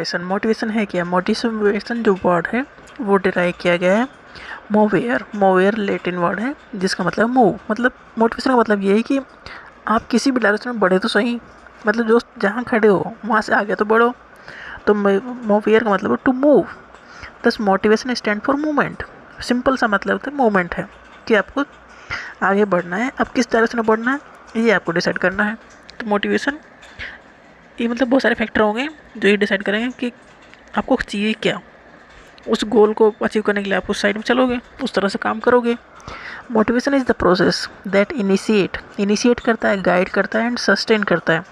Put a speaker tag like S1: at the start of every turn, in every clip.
S1: Motivation है क्या? Motivation जो वर्ड है वो डिराइव किया गया है मोवेयर। मोवेयर लैटिन वर्ड है जिसका मतलब मूव। मतलब मोटिवेशन का मतलब ये है कि आप किसी भी डायरेक्शन में बढ़े तो सही, मतलब जो जहाँ खड़े हो वहाँ से आगे तो बढ़ो। तो मोवेयर का मतलब है टू मूव। दस motivation stand for movement. Simple सा मतलब होता है मूवमेंट है कि आपको आगे बढ़ना है। अब किस डायरेक्शन में बढ़ना है ये आपको डिसाइड करना है। तो मोटिवेशन ये मतलब बहुत सारे फैक्टर होंगे जो ये डिसाइड करेंगे कि आपको चाहिए क्या। उस गोल को अचीव करने के लिए आप उस साइड में चलोगे, उस तरह से काम करोगे। Motivation is the process that initiate करता है, गाइड करता है एंड सस्टेन करता है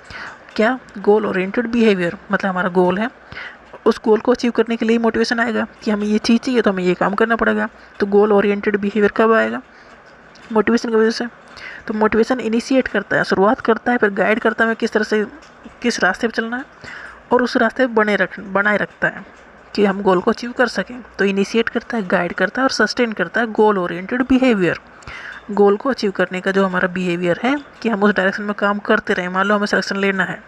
S1: क्या, गोल ओरिएंटेड बिहेवियर। मतलब हमारा गोल है, उस गोल को अचीव करने के लिए मोटिवेशन आएगा कि हमें ये चीज़ चाहिए तो हमें ये काम करना पड़ेगा। तो गोल ओरिएंटेड बिहेवियर कब आएगा? मोटिवेशन की वजह से। तो मोटिवेशन इनिशिएट करता है, शुरुआत करता है, फिर गाइड करता है हमें किस तरह से किस रास्ते पर चलना है, और उस रास्ते पर बनाए रखता है कि हम गोल को अचीव कर सकें। तो इनिशिएट करता है, गाइड करता है और सस्टेन करता है गोल ओरिएंटेड बिहेवियर। गोल को अचीव करने का जो हमारा बिहेवियर है कि हम उस डायरेक्शन में काम करते रहें। मान लो हमें सिलेक्शन लेना है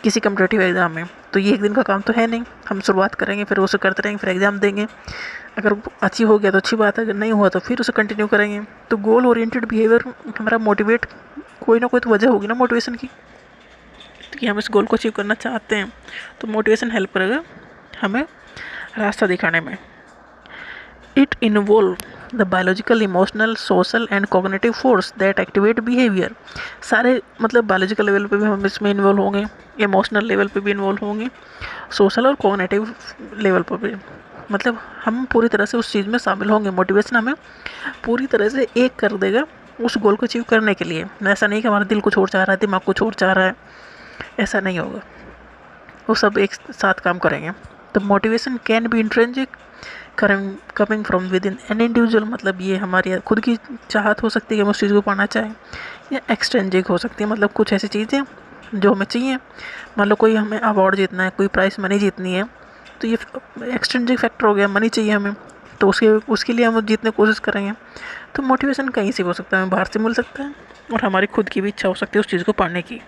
S1: किसी कम्पिटेटिव एग्ज़ाम में, तो ये एक दिन का काम तो है नहीं। हम शुरुआत करेंगे, फिर उसे करते रहेंगे, फिर एग्ज़ाम देंगे। अगर अचीव हो गया तो अच्छी बात है, अगर नहीं हुआ तो फिर उसे कंटिन्यू करेंगे। तो गोल ओरिएंटेड बिहेवियर हमारा मोटिवेट, कोई ना कोई तो वजह होगी ना मोटिवेशन की कि हम इस गोल को अचीव करना चाहते हैं। तो मोटिवेशन हेल्प करेगा हमें रास्ता दिखाने में। It involve the biological, emotional, social and cognitive force that activate behaviour. सारे मतलब बायोलॉजिकल लेवल पे भी हम इसमें इन्वॉल्व होंगे, इमोशनल लेवल पे भी इन्वॉल्व होंगे, सोशल और कॉग्निटिव लेवल पर भी। मतलब हम पूरी तरह से उस चीज़ में शामिल होंगे। मोटिवेशन हमें पूरी तरह से एक कर देगा उस गोल को अचीव करने के लिए। ऐसा नहीं कि हमारा दिल कुछ और चाह रहा है, दिमाग कुछ और चाह रहा है, ऐसा नहीं होगा। वो सब एक साथ काम करेंगे। तो motivation can be intrinsic, coming from with in an individual. मतलब ये हमारी खुद की चाहत हो सकती है कि हम उस चीज़ को पाना चाहें, या एक्सट्रेंजिक हो सकती है, मतलब कुछ ऐसी चीज़ें जो हमें चाहिए। मान लो कोई हमें अवार्ड जीतना है, कोई प्राइस मनी जीतनी है, तो ये एक्सट्रेंजिक फैक्टर हो गया, मनी चाहिए हमें, तो उसके लिए हम जीतने की कोशिश करेंगे। तो मोटिवेशन कहीं से हो सकता है, हमें बाहर से मिल सकता है, और हमारी खुद की भी इच्छा हो सकती है उस चीज़ को पाने की।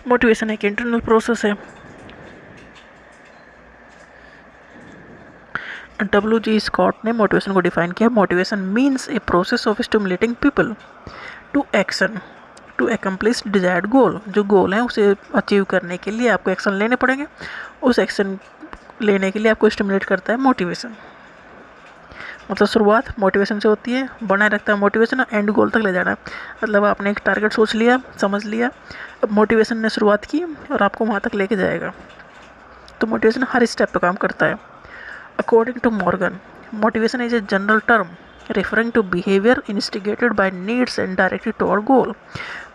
S1: मोटिवेशन एक इंटरनल प्रोसेस है। W.G. स्कॉट ने मोटिवेशन को डिफाइन किया। Motivation means a process of stimulating people to action to accomplish desired goal. जो गोल है उसे अचीव करने के लिए आपको एक्शन लेने पड़ेंगे। उस एक्शन लेने के लिए आपको स्टिमुलेट करता है मोटिवेशन। मतलब शुरुआत मोटिवेशन से होती है, बनाए रखता है मोटिवेशन, एंड गोल तक ले जाना है। मतलब आपने एक टारगेट सोच लिया, समझ लिया, अब मोटिवेशन ने शुरुआत की और आपको वहाँ तक लेके जाएगा। तो मोटिवेशन हर स्टेप पे काम करता है। According to Morgan, motivation is a general term referring to behavior instigated by needs and directed toward goal.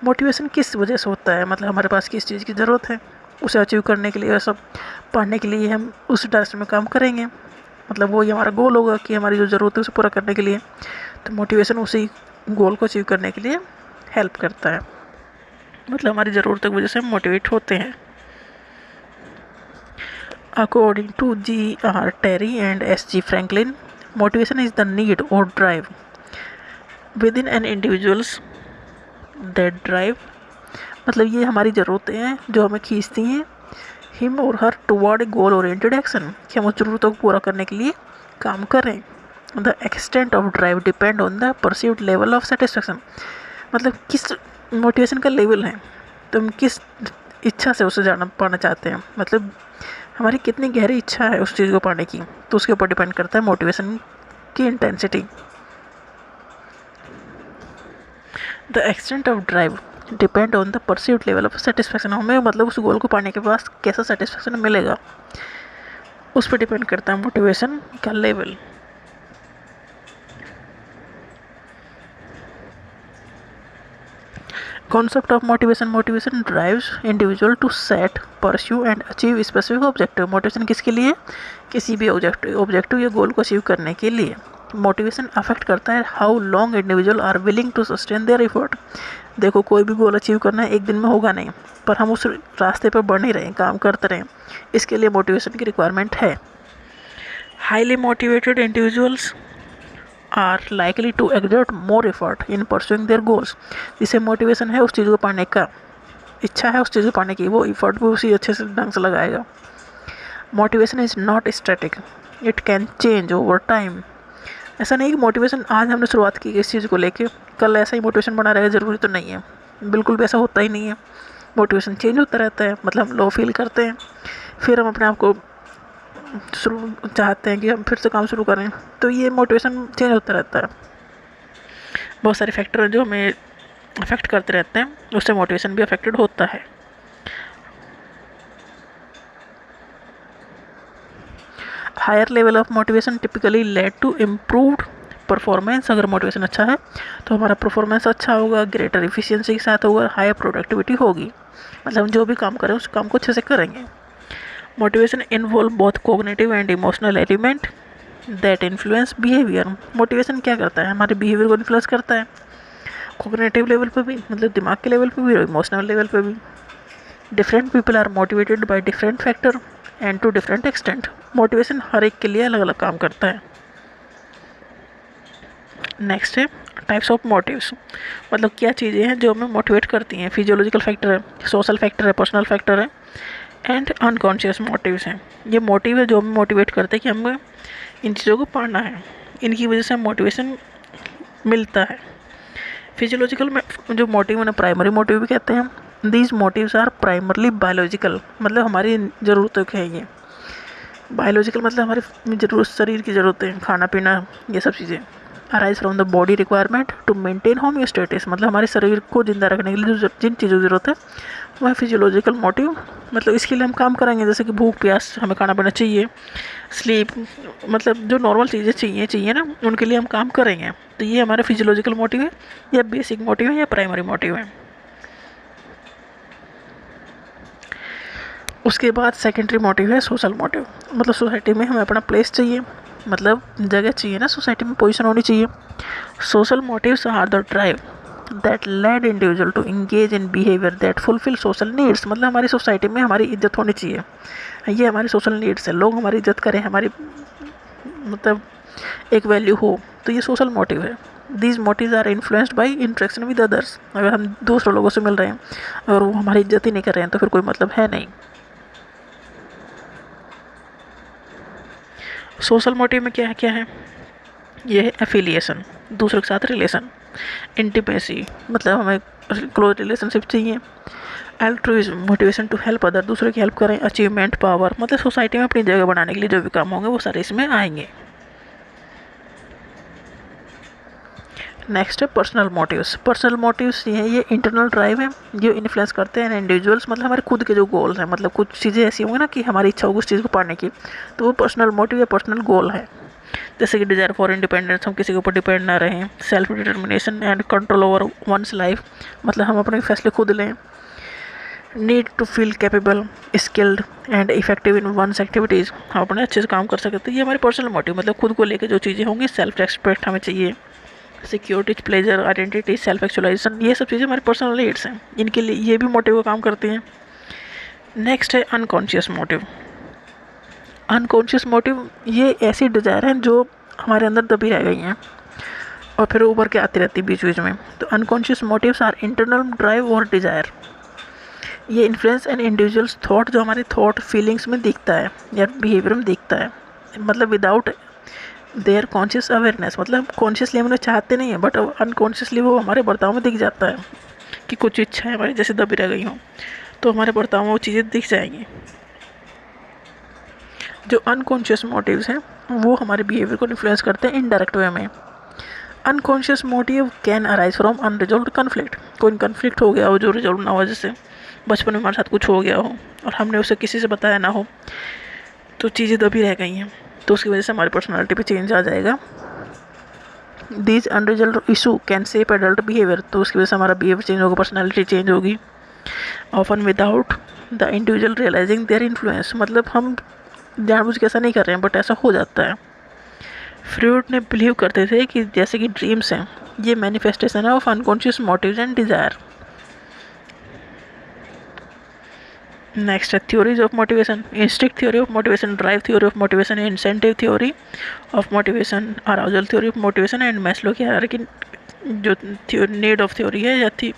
S1: Motivation किस वजह से होता है, मतलब हमारे पास किस चीज़ की ज़रूरत है, उसे अचीव करने के लिए, सब पाने के लिए हम उस डायरेक्शन में काम करेंगे। मतलब वो ही हमारा गोल होगा कि हमारी जो ज़रूरत है उसे पूरा करने के लिए। तो मोटिवेशन उसी गोल को अचीव करने के लिए हेल्प करता है। मतलब हमारी ज़रूरतों की वजह से हम मोटिवेट होते हैं। According to G.R. Terry and S.G. Franklin, motivation is the need or drive within an individual's that drive। मतलब ये हमारी ज़रूरतें हैं जो हमें खींचती हैं हिम और हर टुवर्ड गोल ओरिएंटेड एक्शन, कि हम उस ज़रूरतों को पूरा करने के लिए काम करें। The extent of drive depend on the perceived level of satisfaction. मतलब किस मोटिवेशन का लेवल है, तो हम किस इच्छा से उसे पाना चाहते हैं। मतलब हमारी कितनी गहरी इच्छा है उस चीज़ को पाने की, तो उसके ऊपर डिपेंड करता है मोटिवेशन की intensity. The extent of drive depend on the perceived level of satisfaction. हमें मतलब उस गोल को पाने के बाद कैसा सेटिस्फेक्शन मिलेगा, उस पर डिपेंड करता है मोटिवेशन का level. Concept of motivation. Motivation drives individual to set, pursue and achieve specific objective. Motivation किसके लिए? किसी भी ऑब्जेक्टिव या गोल को अचीव करने के लिए। मोटिवेशन अफेक्ट करता है how long individual are willing to sustain their effort. देखो कोई भी गोल अचीव करना है एक दिन में होगा नहीं, पर हम उस रास्ते पर बढ़ ही रहें, काम करते रहें, इसके लिए मोटिवेशन की रिक्वायरमेंट है। Highly motivated individuals are likely to exert more effort in pursuing their goals. जिसे मोटिवेशन है उस चीज़ को पाने का, इच्छा है उस चीज़ को पाने की, वो एफर्ट भी उसी अच्छे से ढंग से लगाएगा। Motivation is not static, it can change over time. ऐसा नहीं कि मोटिवेशन आज हमने शुरुआत की इस चीज़ को लेके कल ऐसा ही मोटिवेशन बना रहेगा, ज़रूरी तो नहीं है, बिल्कुल भी ऐसा होता ही नहीं है। मोटिवेशन चेंज होता रहता है, मतलब हम लो फील करते हैं, फिर हम अपने आप को शुरू चाहते हैं कि हम फिर से काम शुरू करें, तो ये मोटिवेशन चेंज होता रहता है। बहुत सारे फैक्टर हैं जो हमें अफेक्ट करते रहते हैं, उससे मोटिवेशन भी अफेक्टेड होता है। Higher level of motivation typically lead to improved performance. अगर मोटिवेशन अच्छा है तो हमारा परफॉर्मेंस अच्छा होगा, ग्रेटर इफिशियंसी के साथ होगा, हायर प्रोडक्टिविटी होगी, मतलब हम जो भी काम करें उस काम को अच्छे से करेंगे। Motivation involve both cognitive and emotional element that influence behaviour. Motivation क्या करता है, हमारे बिहेवियर को इन्फ्लुएंस करता है, कोग्निटिव लेवल पे भी, मतलब दिमाग के लेवल पे भी और इमोशनल लेवल पे भी। Different people are motivated by different factor and to different extent. Motivation हर एक के लिए अलग अलग काम करता है। नेक्स्ट है टाइप्स ऑफ मोटिव्स, मतलब क्या चीज़ें हैं जो हमें मोटिवेट करती हैं। फिजियोलॉजिकल फैक्टर है, सोशल फैक्टर है, पर्सनल फैक्टर है एंड अनकॉन्शियस मोटिव्स हैं। ये मोटिव है जो हमें मोटिवेट करते हैं कि हमें इन चीज़ों को पाना है, इनकी वजह से मोटिवेशन मिलता है। फिजियोलॉजिकल में जो मोटिव उन्हें प्राइमरी मोटिव भी कहते हैं। These motives are primarily biological, मतलब हमारी ज़रूरतों के हैं ये। बायोलॉजिकल मतलब हमारी ज़रूरत, शरीर की ज़रूरतें, खाना पीना, ये सब चीज़ें। Arise from the body requirement to maintain homeostasis, मतलब हमारे शरीर को जिंदा रखने के लिए जिन चीज़ों की ज़रूरत है वह फिजियोलॉजिकल मोटिव, मतलब इसके लिए हम काम करेंगे, जैसे कि भूख प्यास, हमें खाना पीना चाहिए, स्लीप, मतलब जो नॉर्मल चीज़ें चाहिए ना, उनके लिए हम काम करेंगे। तो ये हमारा फिजियोलॉजिकल मोटिव है, या बेसिक मोटिव है, या प्राइमरी मोटिव है। उसके बाद सेकेंडरी मोटिव है सोशल मोटिव, मतलब सोसाइटी में हमें अपना प्लेस चाहिए, मतलब जगह चाहिए ना, सोसाइटी में पोजीशन होनी चाहिए। Social motives are the drive that lead individual to engage in behaviour that fulfil social needs, मतलब हमारी सोसाइटी में हमारी इज्जत होनी चाहिए, ये हमारी सोशल नीड्स है, लोग हमारी इज्जत करें, हमारी मतलब एक वैल्यू हो, तो ये सोशल मोटिव है। These motives are influenced by interaction with others. अगर हम दूसरे लोगों से मिल रहे हैं और वो हमारी इज्जत ही नहीं कर रहे हैं तो फिर कोई मतलब है नहीं। सोशल मोटिव में क्या है, ये है एफिलिएशन, दूसरों के साथ रिलेशन, इंटीमेसी, मतलब हमें क्लोज रिलेशनशिप चाहिए, altruism, motivation to help other, दूसरों की हेल्प करें, अचीवमेंट, पावर, मतलब सोसाइटी में अपनी जगह बनाने के लिए जो भी काम होंगे वो सारे इसमें आएंगे। नेक्स्ट है पर्सनल मोटिव्स। पर्सनल मोटिव्स ये है, ये इंटरनल ड्राइव है जो इन्फ्लुएंस करते हैं इंडिविजुअल्स, मतलब हमारे खुद के जो गोल्स हैं, मतलब कुछ चीज़ें ऐसी होंगी ना कि हमारी इच्छा होगी उस चीज़ को पाने की, तो वो पर्सनल मोटिव या पर्सनल गोल है। जैसे कि डिज़ायर फॉर इंडिपेंडेंस, हम किसी के ऊपर डिपेंड ना रहें, self determination and control over one's life, मतलब हम अपने फैसले खुद लें, need to feel capable, skilled and effective in one's activities, हम अपने अच्छे से काम कर सकते हैं, ये हमारे पर्सनल मोटिव, मतलब खुद को लेकर जो चीज़ें होंगी, सेल्फ रेस्पेक्ट हमें चाहिए, security, pleasure, identity, self actualisation, ये सब चीज़ें हमारी पर्सनल नीड्स हैं, इनके लिए ये भी मोटिव का काम करती हैं। नेक्स्ट है अनकॉन्शियस मोटिव। अनकॉन्शियस मोटिव ये ऐसी डिज़ायर हैं जो हमारे अंदर दबी रह गई हैं और फिर ऊपर के आती रहती बीच बीच में। तो unconscious motives are internal drive और डिज़ायर, ये इन्फ्लुएंस एन इंडिविजुअल्स थॉट, जो हमारे थॉट फीलिंग्स में दिखता है या बिहेवियर में दिखता है, मतलब विदाउट देयर कॉन्शियस अवेयरनेस, मतलब कॉन्शियसली हम उन्हें चाहते नहीं है बट अनकॉन्शियसली वो हमारे बर्ताव में दिख जाता है कि कुछ इच्छाएं हमारी जैसे दबी रह गई हों, तो हमारे बर्ताव में वो चीज़ें दिख जाएंगी। जो अनकॉन्शियस मोटिव्स हैं वो हमारे बिहेवियर को इन्फ्लुएंस करते हैं इनडायरेक्ट वे में। Unconscious motive can arise from unresolved conflict, कोई कन्फ्लिक्ट हो गया हो जो रिजॉल्व ना हो, जैसे बचपन में हमारे साथ कुछ हो गया हो और हमने उसे किसी से बताया ना हो, तो चीज़ें दबी रह गई हैं, तो उसकी वजह से हमारी पर्सनालिटी पे चेंज आ जाएगा। These unresolved issue can shape adult behaviour, तो उसकी वजह से हमारा बिहेवियर चेंज होगा, पर्सनालिटी चेंज होगी। Often without the individual realising their influence, मतलब हम जानबूझ के ऐसा नहीं कर रहे हैं बट ऐसा हो जाता है। फ्रूड ने बिलीव करते थे कि जैसे कि ड्रीम्स हैं ये मैनिफेस्टेशन है of unconscious motives and desire. Next है theories of motivation. Instinct theory of motivation, drive theory of motivation, incentive theory of motivation, arousal theory of motivation and Maslow की हायरार्की, जो नीड ऑफ थ्योरी है या थी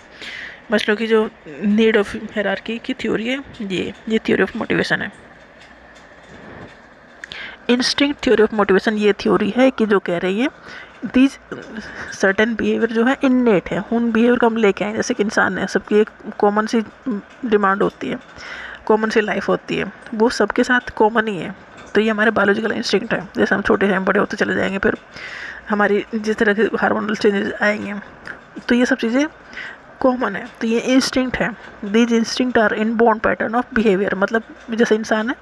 S1: Maslow की जो need of hierarchy की theory है, ये थ्योरी ऑफ मोटिवेशन है। इंस्टिंक्ट थ्योरी ऑफ मोटिवेशन ये थ्योरी है कि जो कह रही है दीज सर्टेन बिहेवियर जो है इननेट है, उन बिहेवियर को हम लेके आए। जैसे कि इंसान है, सबकी एक कॉमन सी डिमांड होती है, कॉमन सी लाइफ होती है, वो सबके साथ कॉमन ही है। तो ये हमारे बायोलॉजिकल इंस्टिंक्ट है। जैसे हम छोटे हैं, बड़े होते चले जाएंगे, फिर हमारी जिस तरह के हार्मोनल चेंजेस आएंगे, तो ये सब चीज़ें कॉमन है। तो ये इंस्टिंक्ट है। These instinct are inborn pattern of behaviour, मतलब जैसे इंसान है,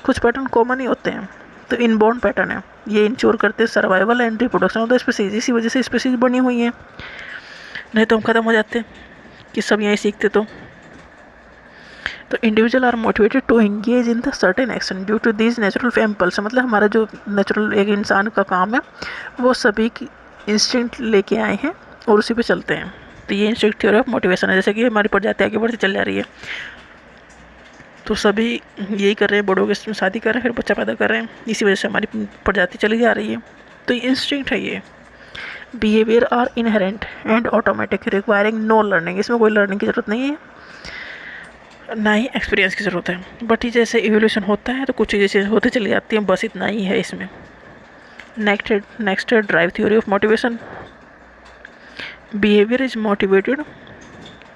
S1: कुछ पैटर्न कॉमन ही होते हैं, तो इनबॉर्न पैटर्न है। ये इंश्योर करते हैं survival and reproduction of the species. इसी वजह से स्पीसीज बनी हुई हैं, नहीं तो हम ख़त्म हो जाते कि सब यहीं सीखते। तो individual are motivated to engage in the certain action due to these natural impulse, मतलब हमारा जो नेचुरल एक इंसान का काम है, वो सभी इंस्टिंक्ट लेके आए हैं और उसी पे चलते हैं। तो ये इंस्टिंक्ट थ्योरी ऑफ मोटिवेशन है। जैसे कि हमारी प्रजाति आगे बढ़ती चल जा रही है, तो सभी यही कर रहे हैं, बड़ों के शादी कर रहे हैं, फिर बच्चा पैदा कर रहे हैं, इसी वजह से हमारी प्रजाति चली जा रही है। तो ये इंस्टिंक्ट है। ये behaviour are inherent and automatic requiring no learning, इसमें कोई लर्निंग की ज़रूरत नहीं है, ना ही एक्सपीरियंस की ज़रूरत है। बट ये जैसे इवोल्यूशन होता है तो कुछ चीज़ें चेंज होती चली जाती हैं, बस इतना ही है इसमें। नेक्स्ट है drive theory of motivation. Behaviour is motivated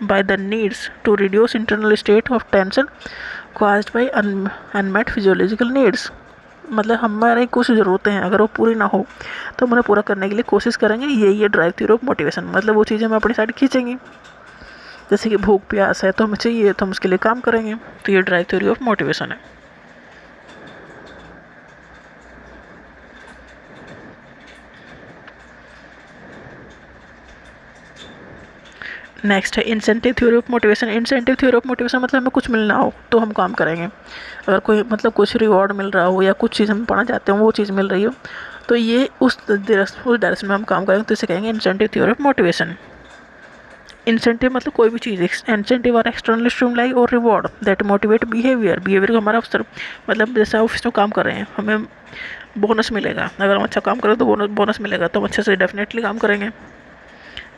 S1: by the needs to reduce internal state of tension caused by unmet physiological needs, मतलब हमारी कुछ ज़रूरतें हैं, अगर वो पूरी ना हो तो हम उन्हें पूरा करने के लिए कोशिश करेंगे। यही है ड्राइव थ्योरी ऑफ मोटिवेशन, मतलब वो चीज़ें हम अपनी साइड खींचेंगे। जैसे कि भूख प्यास है तो हमें चाहिए, तो हम उसके लिए काम करेंगे। तो ये ड्राइव थ्योरी ऑफ मोटिवेशन है। नेक्स्ट है incentive theory of motivation. Incentive theory of motivation मतलब हमें कुछ मिलना हो तो हम काम करेंगे। अगर कोई मतलब कुछ रिवॉर्ड मिल रहा हो या कुछ चीज़ हम पाना चाहते हो, वो चीज़ मिल रही हो, तो ये उस डायरेक्शन में हम काम करेंगे, तो इसे कहेंगे incentive theory of motivation. Incentive मतलब कोई भी चीज़, इंसेंटिव और एक्सटर्नल स्टिमुलाई और reward that motivate behaviour. Behaviour को हमारा अवसर, मतलब जैसे ऑफिस में काम कर रहे हैं, हमें बोनस मिलेगा, अगर हम अच्छा काम करें तो बोनस मिलेगा, तो हम अच्छे से डेफिनेटली काम करेंगे।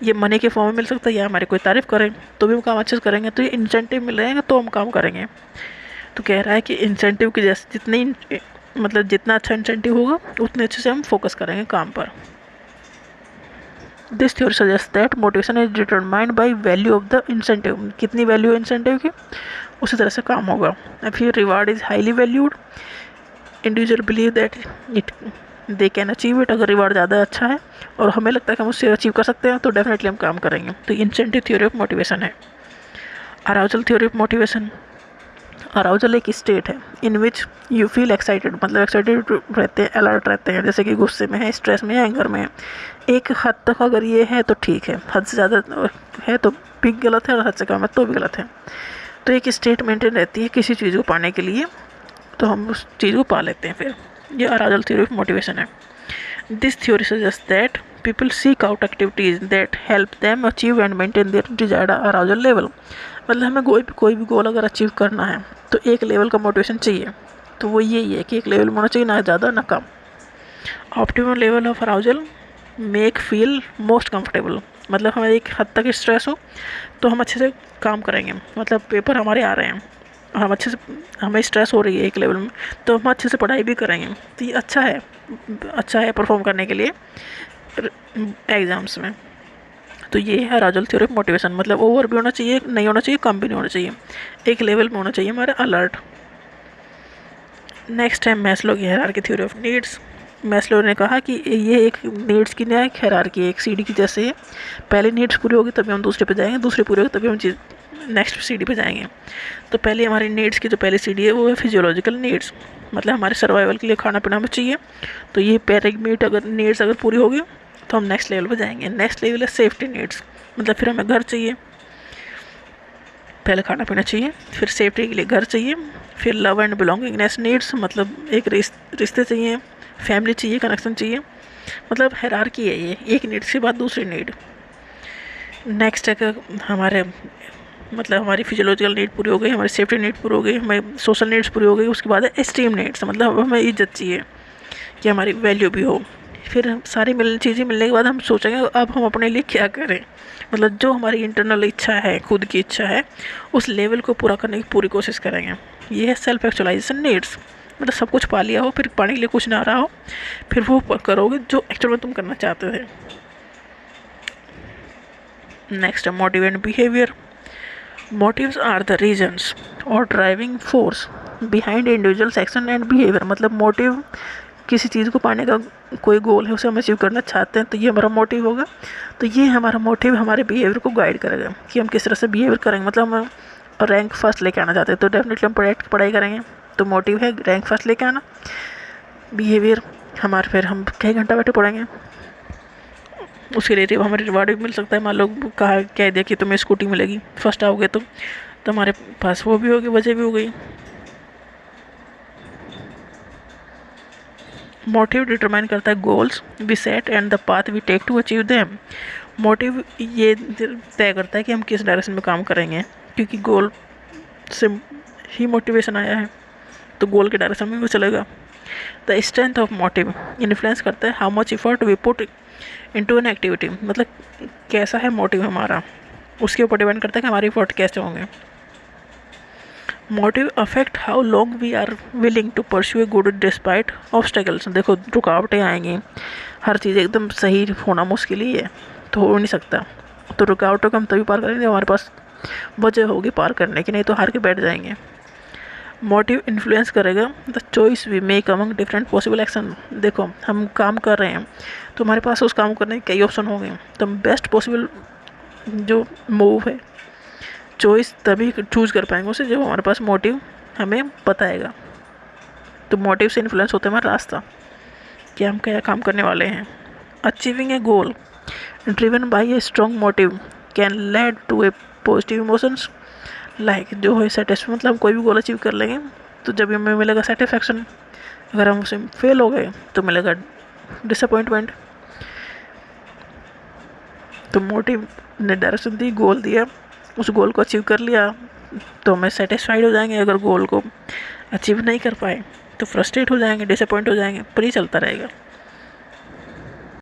S1: ये मनी के फॉर्म में मिल सकता है, या हमारी कोई तारीफ़ करें तो भी हम काम अच्छे से करेंगे। तो ये इंसेंटिव मिल रहेगा तो हम काम करेंगे। तो कह रहा है कि इंसेंटिव की जैसे जितनी मतलब जितना अच्छा इंसेंटिव होगा उतने अच्छे से हम फोकस करेंगे काम पर। This theory suggest that motivation is determined by value of the incentive, कितनी वैल्यू है इंसेंटिव की, उसी तरह से काम होगा। फिर reward is highly valued, individual believe that it they can achieve it, अगर रिवार्ड ज़्यादा अच्छा है और हमें लगता है कि हम उससे अचीव कर सकते हैं तो डेफिनेटली हम काम करेंगे। तो इंसेंटिव थ्योरी ऑफ मोटिवेशन है। Arousal theory of motivation. Arousal एक स्टेट है इन विच यू फील एक्साइटेड, मतलब एक्साइटेड रहते हैं, अलर्ट रहते हैं, जैसे कि गुस्से में है, स्ट्रेस में है, एंगर में है। एक हद तक अगर ये है तो ठीक है, हद से ज़्यादा है तो भी गलत है, और हद से कम है तो भी गलत है। तो एक स्टेट मेंटेन रहती है किसी चीज़ को पाने के लिए, तो हम उस चीज़ को पा लेते हैं। फिर ये अराउजल थ्योरी ऑफ मोटिवेशन है। This theory suggest that people seek out activities that help them achieve and maintain their desired arousal level, मतलब हमें कोई भी गोल अगर अचीव करना है तो एक लेवल का मोटिवेशन चाहिए। तो वो यही है कि एक लेवल में होना चाहिए, ना ज़्यादा ना कम। Optimum level of arousal make feel most comfortable, मतलब हमें एक हद तक स्ट्रेस हो तो हम अच्छे से काम करेंगे, मतलब पेपर हमारे आ रहे हैं, हम अच्छे से, हमें स्ट्रेस हो रही है एक लेवल में, तो हम अच्छे से पढ़ाई भी करेंगे। तो ये अच्छा है परफॉर्म करने के लिए एग्ज़ाम्स में। तो ये है अराउजल थ्योरी ऑफ मोटिवेशन, मतलब ओवर भी होना चाहिए, नहीं होना चाहिए, कम भी नहीं होना चाहिए, एक लेवल में होना चाहिए हमारा अलर्ट। नेक्स्ट है मैस्लो की hierarchy theory of needs. Maslow ने कहा कि ये एक नीड्स की नया एक हायरार्की, एक सीढ़ी की जैसे है। पहले नीड्स पूरी होगी तभी हम दूसरे पे जाएंगे, दूसरे पूरी होगी तभी हम नेक्स्ट सीढ़ी पे जाएंगे। तो पहले हमारी नीड्स की जो पहली सीढ़ी है वो है फिजियोलॉजिकल नीड्स, मतलब हमारे सर्वाइवल के लिए खाना पीना हमें चाहिए। तो ये पैरामीट अगर नीड्स अगर पूरी होगी तो हम नेक्स्ट लेवल पे जाएंगे। नेक्स्ट लेवल है सेफ्टी नीड्स, मतलब फिर हमें घर चाहिए, पहले खाना पीना चाहिए, फिर सेफ्टी के लिए घर चाहिए, फिर लव एंड बिलोंगिंगनेस नीड्स, मतलब एक रिश्ते चाहिए, फैमिली चाहिए, कनेक्शन चाहिए, मतलब हायरार्की है ये, एक नीड्स के बाद दूसरी नीड। नेक्स्ट है हमारे मतलब हमारी फिजियोलॉजिकल नीड पूरी हो गई, हमारी सेफ्टी नीड पूरी हो गई, हमारी सोशल नीड्स पूरी हो गई, उसके बाद है एस्टीम नीड्स, मतलब हमें इज्जत चाहिए कि हमारी वैल्यू भी हो। फिर सारी चीज़ें मिलने के बाद हम सोचेंगे अब हम अपने लिए क्या करें, मतलब जो हमारी इंटरनल इच्छा है, खुद की इच्छा है, उस लेवल को पूरा करने की पूरी कोशिश करेंगे। ये है सेल्फ एक्चुअलाइजेशन नीड्स। मतलब सब कुछ पा लिया हो, फिर पाने के लिए कुछ ना रहा हो, फिर वो करोगे जो एक्चुअल में तुम करना चाहते थे। नेक्स्ट है motive and behaviour. Motives are the reasons और driving force behind individuals action and behaviour. मतलब मोटिव किसी चीज़ को पाने का कोई गोल है, उसे हम अचीव करना चाहते हैं, तो ये हमारा मोटिव होगा। तो ये हमारा मोटिव हमारे बिहेवियर को गाइड करेगा कि हम किस तरह से बिहेवियर करेंगे। मतलब हम रैंक फर्स्ट लेके आना चाहते हैं तो डेफिनेटली हम पढ़ाई करेंगे, तो मोटिव है रैंक फर्स्ट लेके आना। बिहेवियर हमारे, फिर हम कई घंटा बैठे पढ़ेंगे, उसके लिए हमें रिवार्ड भी मिल सकता है। मान लो कहा कह दिया कि तुम्हें स्कूटी मिलेगी फर्स्ट आओगे तो हमारे पास वो भी होगी, वजह भी हो गई। मोटिव डिटरमाइन करता है goals we set and the path we take to achieve them. Motive ये तय करता है कि हम किस डायरेक्शन में काम करेंगे, क्योंकि गोल से ही मोटिवेशन आया है, तो गोल के डायरेक्शन में वो चलेगा। The strength of motive influence करता है how much effort we put into an activity. मतलब कैसा है मोटिव हमारा, उसके ऊपर डिपेंड करता है कि हमारे इफर्ट कैसे होंगे। Motive affect how long we are willing to pursue a good despite obstacles. देखो रुकावटें आएंगी, हर चीज़ एकदम सही होना मुश्किल ही है, तो हो नहीं सकता। तो रुकावटों को हम तभी पार करेंगे हमारे पास वजह होगी पार करने की, नहीं तो हार के बैठ जाएंगे। मोटिव इन्फ्लुएंस करेगा the choice we make among different possible action. देखो हम काम कर रहे हैं तो हमारे पास उस काम करने के कई ऑप्शन होंगे, तो हम बेस्ट पॉसिबल जो मूव है, चॉइस तभी चूज़ कर पाएंगे उसे जब हमारे पास मोटिव हमें बताएगा। तो मोटिव से इन्फ्लुएंस होता है हमारा रास्ता कि हम क्या काम करने वाले हैं। Achieving a goal driven by a strong motive can lead to a positive emotions like जो है सेटिस्फै। मतलब हम कोई भी गोल अचीव कर लेंगे तो जब हमें मिलेगा सेटिस्फैक्शन, अगर हम उसे फेल हो गए तो मिलेगा डिसअपॉइंटमेंट। तो मोटिव ने डायरेक्शन दी, गोल दिया, उस गोल को अचीव कर लिया तो हमें सेटिस्फाइड हो जाएंगे। अगर गोल को अचीव नहीं कर पाए तो फ्रस्ट्रेट हो जाएंगे, डिसअपॉइंट हो जाएंगे, पर ये चलता रहेगा।